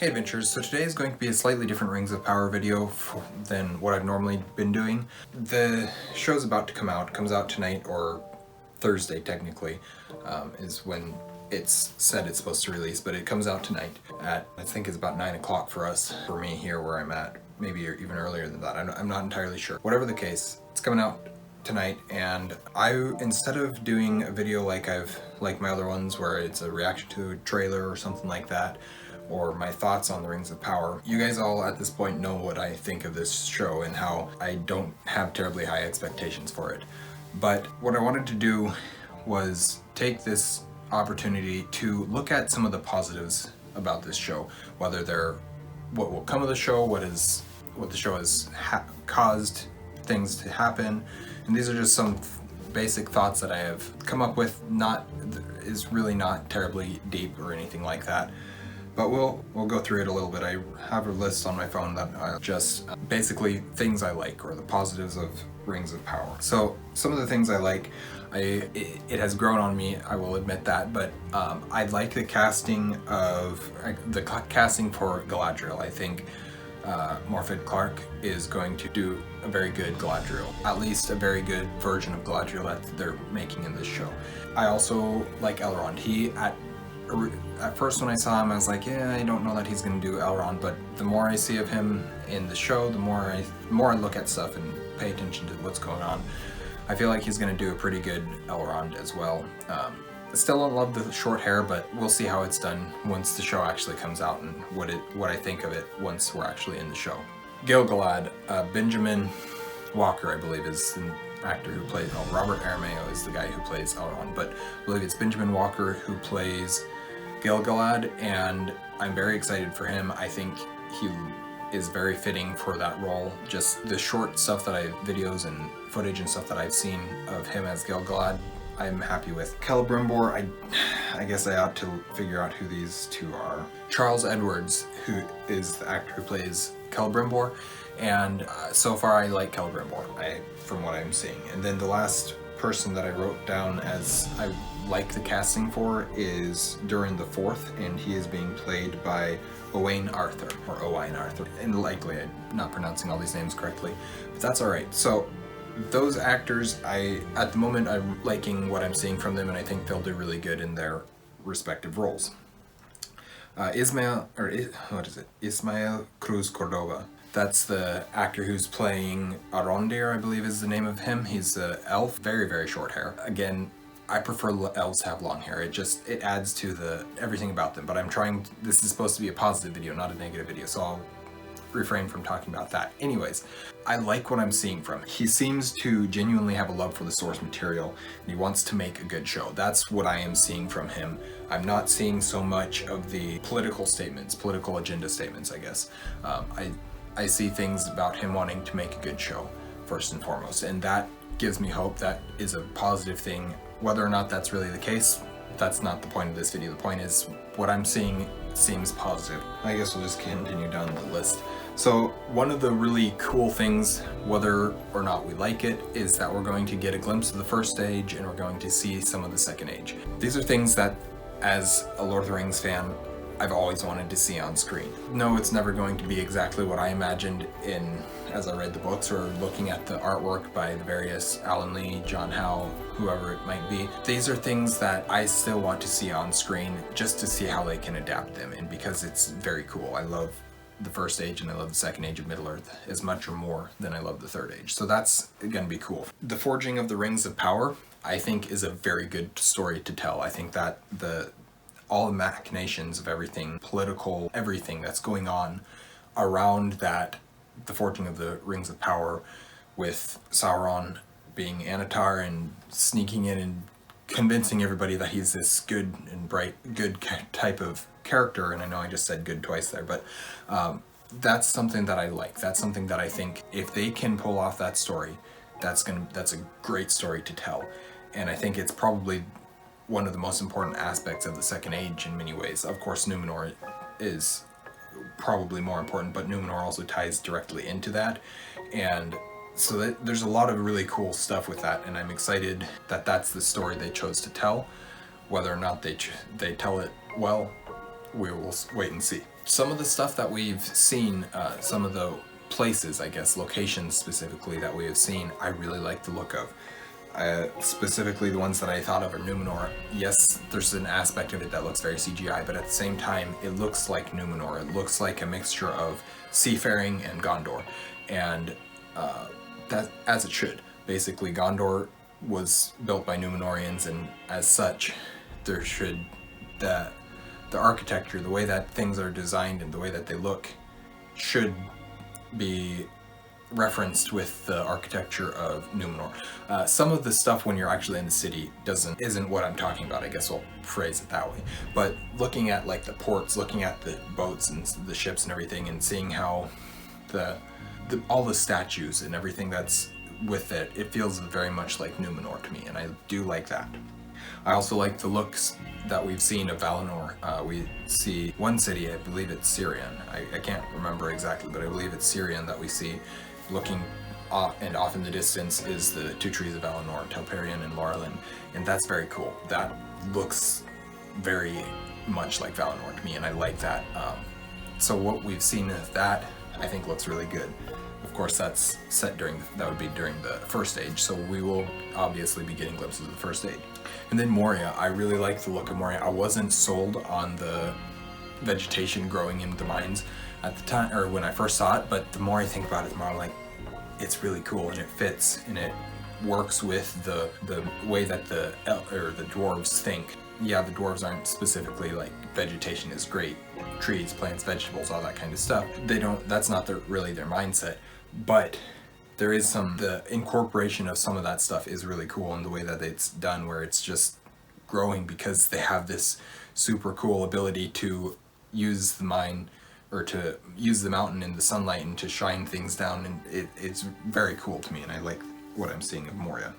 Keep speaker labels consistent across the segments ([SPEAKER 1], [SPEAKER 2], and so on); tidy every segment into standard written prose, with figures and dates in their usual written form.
[SPEAKER 1] Hey Adventures, so today is going to be a slightly different Rings of Power video than what I've normally been doing. The show's about to come out, comes out tonight or Thursday technically, is when it's said it's supposed to release, but it comes out tonight at, I think it's about 9 o'clock for us, for me here where I'm at, maybe even earlier than that, I'm not entirely sure. Whatever the case, it's coming out tonight, and instead of doing a video like my other ones where it's a reaction to a trailer or something like that, or my thoughts on the Rings of Power, you guys all at this point know what I think of this show and how I don't have terribly high expectations for it. But what I wanted to do was take this opportunity to look at some of the positives about this show, whether they're what will come of the show, what the show has caused things to happen, and these are just some basic thoughts that I have come up with. Is really not terribly deep or anything like that, but we'll go through it a little bit. I have a list on my phone that I just basically things I like, or the positives of Rings of Power. So some of the things I like, it has grown on me, I will admit that, but I like the casting for Galadriel. I think Morfydd Clark is going to do a very good Galadriel, at least a very good version of Galadriel that they're making in this show. I also like Elrond. At first when I saw him, I was like, yeah, I don't know that he's going to do Elrond, but the more I see of him in the show, the more I look at stuff and pay attention to what's going on, I feel like he's going to do a pretty good Elrond as well. I still don't love the short hair, but we'll see how it's done once the show actually comes out and what I think of it once we're actually in the show. Gil-galad, Benjamin Walker, I believe, is the actor who plays, Robert Aramayo is the guy who plays Elrond, but I believe it's Benjamin Walker who plays Gil-galad, and I'm very excited for him. I think he is very fitting for that role. Just the short stuff videos and footage and stuff that I've seen of him as Gil-galad, I'm happy with. Celebrimbor, I guess I ought to figure out who these two are. Charles Edwards, who is the actor who plays Celebrimbor, and so far I like Celebrimbor, from what I'm seeing. And then the last person that I wrote down as I like the casting for is Durin the Fourth, and he is being played by Owain Arthur, and likely I'm not pronouncing all these names correctly, but that's alright. So those actors, at the moment I'm liking what I'm seeing from them, and I think they'll do really good in their respective roles. Ismael Cruz Cordova. That's the actor who's playing Arondir, I believe is the name of him. He's an elf, very, very short hair. Again, I prefer elves to have long hair. It adds to everything about them, but this is supposed to be a positive video, not a negative video, so I'll refrain from talking about that. Anyways, I like what I'm seeing from him. He seems to genuinely have a love for the source material, and he wants to make a good show. That's what I am seeing from him. I'm not seeing so much of the political agenda statements, I guess. I see things about him wanting to make a good show, first and foremost, and that gives me hope. That is a positive thing. Whether or not that's really the case, that's not the point of this video. The point is, what I'm seeing seems positive. I guess we'll just continue down the list. So one of the really cool things, whether or not we like it, is that we're going to get a glimpse of the first age, and we're going to see some of the second age. These are things that, as a Lord of the Rings fan, I've always wanted to see on screen. No, it's never going to be exactly what I imagined as I read the books or looking at the artwork by the various Alan Lee, John Howe, whoever it might be. These are things that I still want to see on screen, just to see how they can adapt them, and because it's very cool. I love the first age and I love the second age of Middle-earth as much or more than I love the third age, so that's gonna be cool. The Forging of the Rings of Power, I think, is a very good story to tell. I think that all the machinations of everything, political, everything that's going on around that, the Forging of the Rings of Power, with Sauron being Anatar and sneaking in and convincing everybody that he's this good and bright, good type of character, and I know I just said good twice there, but that's something that I like. That's something that I think if they can pull off that story, that's a great story to tell, and I think it's probably one of the most important aspects of the second age in many ways. Of course, Numenor is probably more important, but Numenor also ties directly into that, and so there's a lot of really cool stuff with that, and I'm excited that that's the story they chose to tell. Whether or not they tell it well, we will wait and see. some of the stuff that we've seen, some of the places, I guess, locations specifically that we have seen, I really like the look of. Specifically the ones that I thought of are Numenor. Yes, there's an aspect of it that looks very CGI, but at the same time, it looks like Numenor. It looks like a mixture of seafaring and Gondor, and that, as it should. Basically, Gondor was built by Numenorians, and as such, there should the architecture, the way that things are designed and the way that they look, should be referenced with the architecture of Numenor. Some of the stuff when you're actually in the city isn't what I'm talking about, I guess I'll phrase it that way. But looking at like the ports, looking at the boats and the ships and everything, and seeing how all the statues and everything that's with it, it feels very much like Numenor to me, and I do like that. I also like the looks that we've seen of Valinor. We see one city, I believe it's Syrian. I can't remember exactly, but I believe it's Syrian that we see looking off, and off in the distance is the two trees of Valinor, Telperion and Laurelin, and that's very cool. That looks very much like Valinor to me, and I like that. So what we've seen of that, I think looks really good. Of course, that's set that would be during the first age, so we will obviously be getting glimpses of the first age. And then Moria, I really like the look of Moria. I wasn't sold on the vegetation growing in the mines at the time, or when I first saw it, but the more I think about it, the more I'm like, it's really cool, and it fits, and it works with the way that the dwarves think. Yeah, the dwarves aren't specifically like, vegetation is great, trees, plants, vegetables, all that kind of stuff. That's not really their mindset, but there is the incorporation of some of that stuff is really cool, in the way that it's done, where it's just growing because they have this super cool ability to use the mine, or to use the mountain in the sunlight and to shine things down, and it's very cool to me, and I like what I'm seeing of Moria.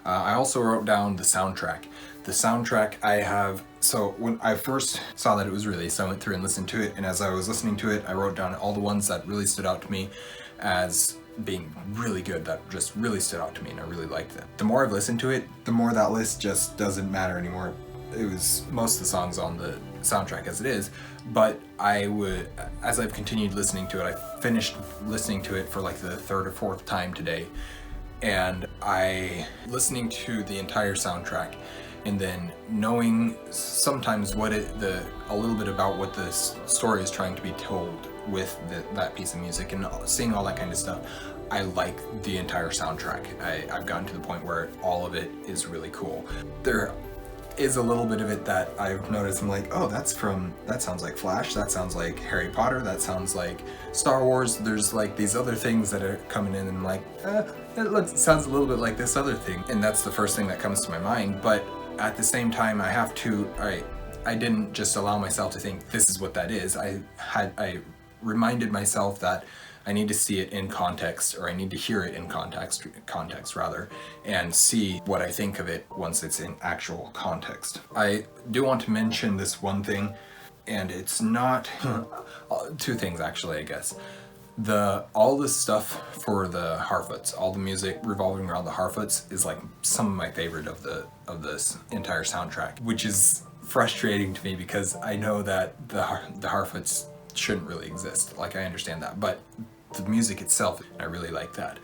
[SPEAKER 1] I also wrote down the soundtrack. The soundtrack so when I first saw that it was released, I went through and listened to it, and as I was listening to it, I wrote down all the ones that really stood out to me as being really good, that just really stood out to me, and I really liked them. The more I've listened to it, the more that list just doesn't matter anymore. It was most of the songs on the soundtrack as it is, but as I've continued listening to it, I finished listening to it for like the third or fourth time today, and listening to the entire soundtrack, and then knowing sometimes a little bit about what the story is trying to be told with that piece of music, and seeing all that kind of stuff, I like the entire soundtrack. I've gotten to the point where all of it is really cool. There is a little bit of it that I've noticed, I'm like, oh, that sounds like Flash, that sounds like Harry Potter, that sounds like Star Wars. There's like these other things that are coming in, and I'm like, it sounds a little bit like this other thing, and that's the first thing that comes to my mind. But at the same time, I didn't just allow myself to think this is what that is. I reminded myself that I need to see it in context, or I need to hear it in context rather, and see what I think of it once it's in actual context. I do want to mention this one thing, and it's not two things actually, I guess. All the stuff for the Harfoots, all the music revolving around the Harfoots is like some of my favorite of this entire soundtrack, which is frustrating to me because I know that the Harfoots shouldn't really exist. Like, I understand that, but the music itself, I really like that.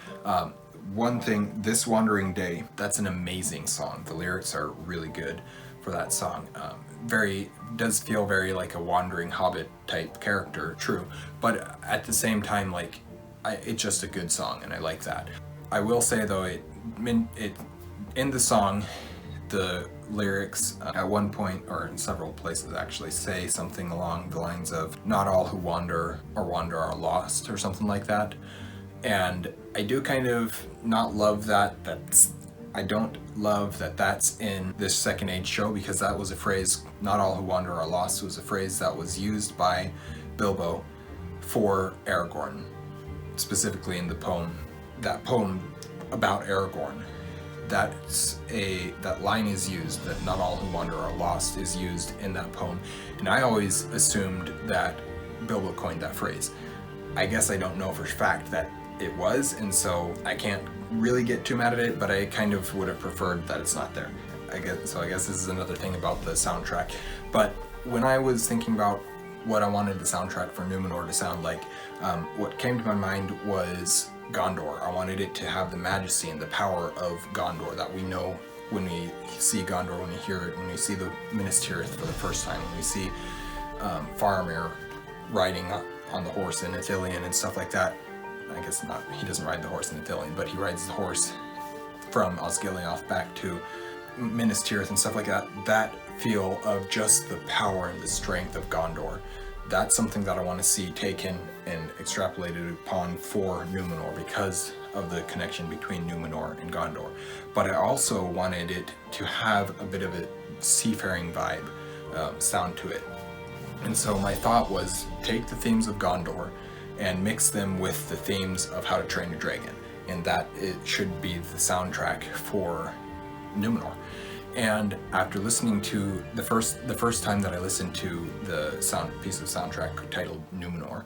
[SPEAKER 1] One thing, This Wandering Day, that's an amazing song. The lyrics are really good for that song. Does feel very like a wandering hobbit type character, true, but at the same time, like, it's just a good song, and I like that. I will say though, in the song, the lyrics at one point, or in several places actually, say something along the lines of, not all who wander are lost, or something like that. And I do kind of not love that. I don't love that that's in this Second Age show, because that was a phrase, not all who wander are lost, was a phrase that was used by Bilbo for Aragorn, specifically in the poem, that poem about Aragorn. That line is used, that not all who wander are lost, is used in that poem, and I always assumed that Bilbo coined that phrase. I guess I don't know for a fact that it was, and so I can't really get too mad at it, but I kind of would have preferred that it's not there. I guess this is another thing about the soundtrack. But when I was thinking about what I wanted the soundtrack for Numenor to sound like, what came to my mind was Gondor. I wanted it to have the majesty and the power of Gondor that we know when we see Gondor, when we hear it, when we see the Minas Tirith for the first time, when we see Faramir riding on the horse in Ithilien and stuff like that. I guess not, he doesn't ride the horse in Ithilien, but he rides the horse from Osgiliath back to Minas Tirith and stuff like that. That feel of just the power and the strength of Gondor, that's something that I want to see taken and extrapolated upon for Numenor because of the connection between Numenor and Gondor. But I also wanted it to have a bit of a seafaring vibe sound to it. And so my thought was take the themes of Gondor and mix them with the themes of How to Train Your Dragon, and that it should be the soundtrack for Numenor. And after listening to the first time that I listened to the piece of soundtrack titled Numenor,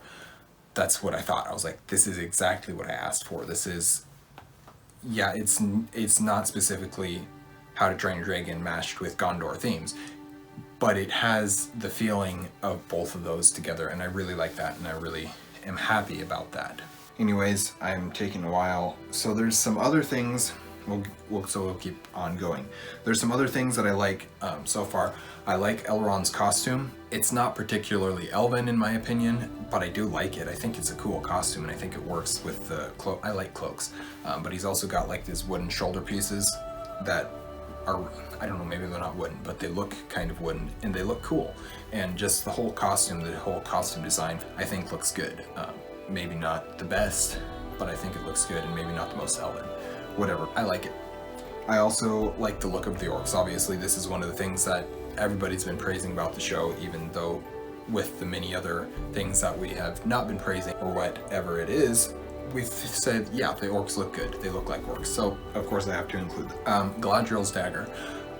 [SPEAKER 1] that's what I thought. I was like, this is exactly what I asked for. This is, yeah, it's not specifically How to Train Your Dragon mashed with Gondor themes, but it has the feeling of both of those together, and I really like that, and I really am happy about that. Anyways, I'm taking a while, so there's some other things. We'll keep on going. There's some other things that I like so far. I like Elrond's costume. It's not particularly elven in my opinion, but I do like it. I think it's a cool costume, and I think it works with the cloak. I like cloaks, but he's also got like these wooden shoulder pieces that are, I don't know, maybe they're not wooden, but they look kind of wooden, and they look cool. And just the whole costume design, I think looks good. Maybe not the best, but I think it looks good, and maybe not the most elven. Whatever, I like it. I also like the look of the orcs. Obviously, this is one of the things that everybody's been praising about the show, even though with the many other things that we have not been praising, or whatever it is, we've said, yeah, the orcs look good. They look like orcs. So, of course, I have to include them. Galadriel's dagger.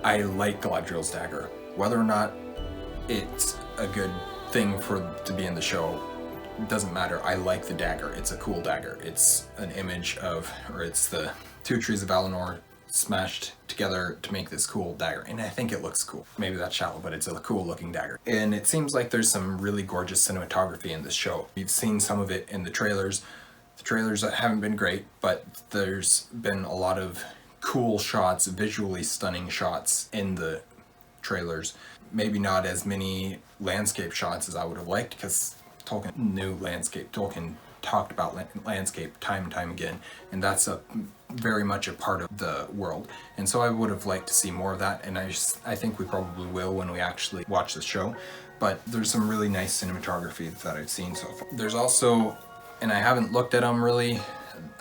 [SPEAKER 1] I like Galadriel's dagger. Whether or not it's a good thing to be in the show, doesn't matter. I like the dagger. It's a cool dagger. It's an image of, or it's the two trees of Valinor smashed together to make this cool dagger, and I think it looks cool. Maybe that's shallow, but it's a cool looking dagger. And it seems like there's some really gorgeous cinematography in this show. We've seen some of it in the trailers. The trailers haven't been great, but there's been a lot of cool shots, visually stunning shots in the trailers. Maybe not as many landscape shots as I would have liked, because Tolkien knew landscape. Tolkien talked about landscape time and time again, and that's very much a part of the world. And so I would have liked to see more of that, and I think we probably will when we actually watch the show. But there's some really nice cinematography that I've seen so far. There's also, and I haven't looked at them really,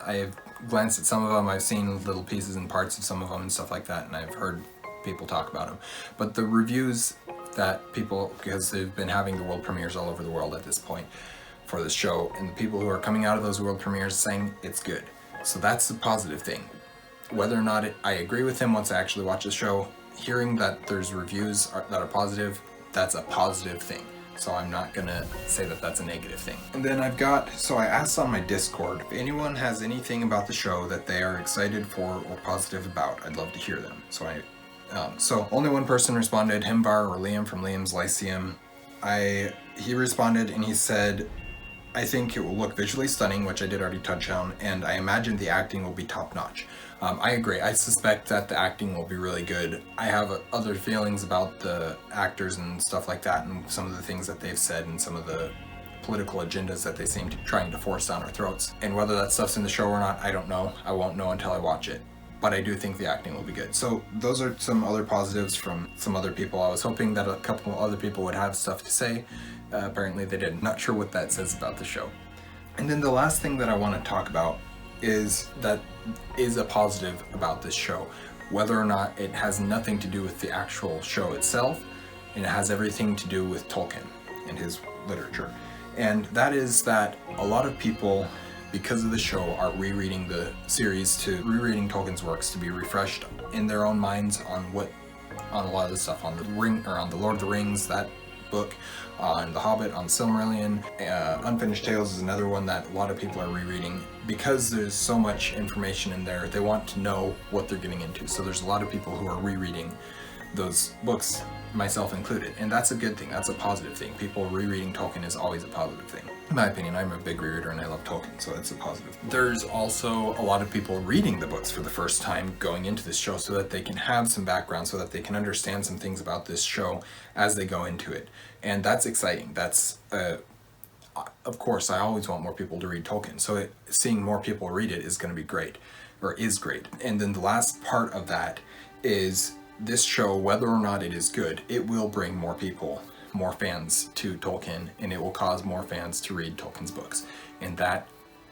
[SPEAKER 1] I've glanced at some of them, I've seen little pieces and parts of some of them and stuff like that, and I've heard people talk about them. But the reviews that people, because they've been having the world premieres all over the world at this point for this show, and the people who are coming out of those world premieres saying it's good. So that's a positive thing. Whether or not I agree with him once I actually watch the show, hearing that there's reviews that are positive, that's a positive thing. So I'm not gonna say that that's a negative thing. And then I asked on my Discord, if anyone has anything about the show that they are excited for or positive about, I'd love to hear them. So only one person responded, Himvar or Liam from Liam's Lyceum. He responded and he said, I think it will look visually stunning, which I did already touch on, and I imagine the acting will be top-notch. I agree. I suspect that the acting will be really good. I have other feelings about the actors and stuff like that, and some of the things that they've said and some of the political agendas that they seem to be trying to force down our throats. And whether that stuff's in the show or not, I don't know. I won't know until I watch it. But I do think the acting will be good. So those are some other positives from some other people. I was hoping that a couple other people would have stuff to say. Apparently they didn't. Not sure what that says about the show. And then the last thing that I want to talk about is a positive about this show. Whether or not it has nothing to do with the actual show itself, and it has everything to do with Tolkien and his literature. And that is that a lot of people, because of the show, are rereading the series, rereading Tolkien's works to be refreshed in their own minds on a lot of the stuff, on the Lord of the Rings, that book, on The Hobbit, on Silmarillion. Unfinished Tales is another one that a lot of people are rereading because there's so much information in there. They want to know what they're getting into. So there's a lot of people who are rereading those books, myself included, and that's a good thing. That's a positive thing. People rereading Tolkien is always a positive thing. In my opinion, I'm a big rereader and I love Tolkien, so it's a positive. There's also a lot of people reading the books for the first time going into this show so that they can have some background, so that they can understand some things about this show as they go into it. And that's exciting. That's of course, I always want more people to read Tolkien, so seeing more people read it is going to be great, or is great. And then the last part of that is this show, whether or not it is good, it will bring more people, more fans to Tolkien, and it will cause more fans to read Tolkien's books. And that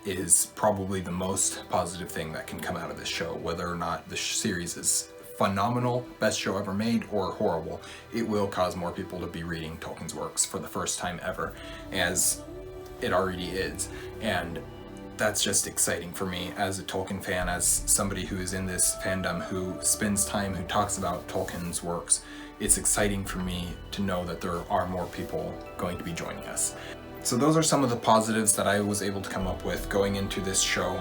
[SPEAKER 1] is probably the most positive thing that can come out of this show. Whether or not the series is phenomenal, best show ever made, or horrible, it will cause more people to be reading Tolkien's works for the first time ever, as it already is. And that's just exciting for me as a Tolkien fan, as somebody who is in this fandom, who spends time, who talks about Tolkien's works. It's exciting for me to know that there are more people going to be joining us. So those are some of the positives that I was able to come up with going into this show.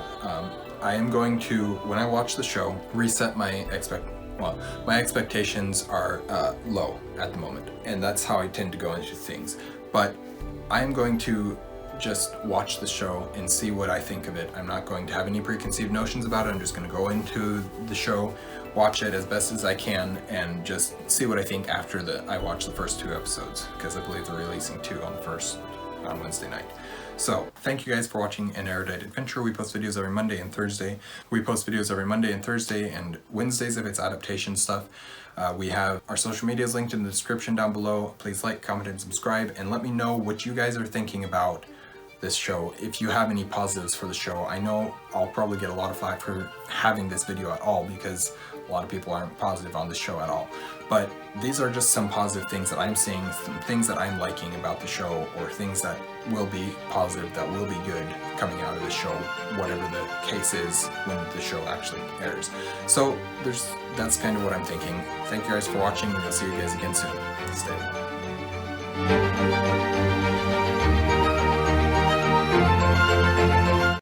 [SPEAKER 1] I am going to, when I watch the show, reset my expectations are low at the moment, and that's how I tend to go into things. But I am going to just watch the show and see what I think of it. I'm not going to have any preconceived notions about it. I'm just going to go into the show, watch it as best as I can, and just see what I think after I watch the first 2 episodes, because I believe they're releasing 2 on Wednesday night. So thank you guys for watching An Erudite Adventure. We post videos every Monday and Thursday. And Wednesdays if it's adaptation stuff. We have our social medias linked in the description down below. Please like, comment, and subscribe, and let me know what you guys are thinking about this show. If you have any positives for the show, I know I'll probably get a lot of flack for having this video at all, because a lot of people aren't positive on this show at all. But these are just some positive things that I'm seeing, some things that I'm liking about the show, or things that will be positive, that will be good coming out of the show, whatever the case is when the show actually airs. So that's kind of what I'm thinking. Thank you guys for watching, and I'll see you guys again soon. Stay.